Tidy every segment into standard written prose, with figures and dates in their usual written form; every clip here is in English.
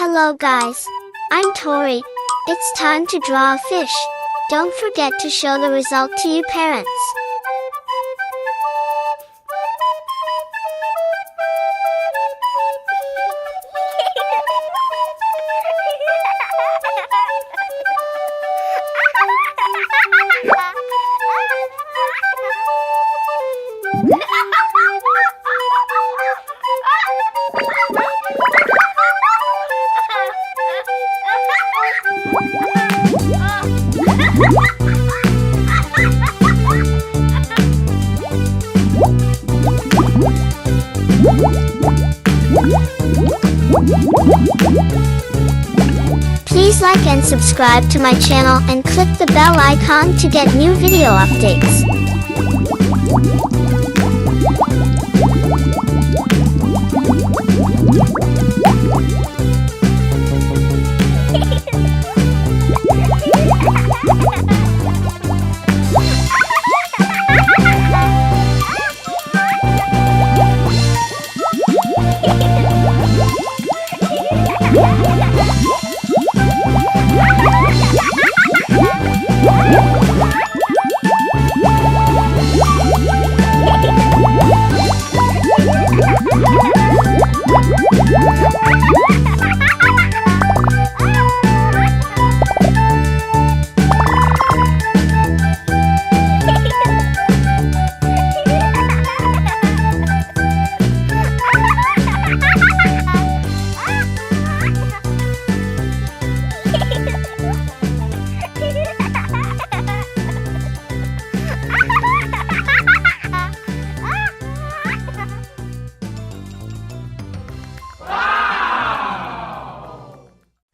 Hello guys. I'm Tori. It's time to draw a fish. Don't forget to show the result to your parents. Please like and subscribe to my channel and click the bell icon to get new video updates.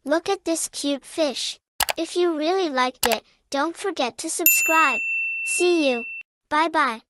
Look at this cute fish. If you really liked it, don't forget to subscribe. See you. Bye bye.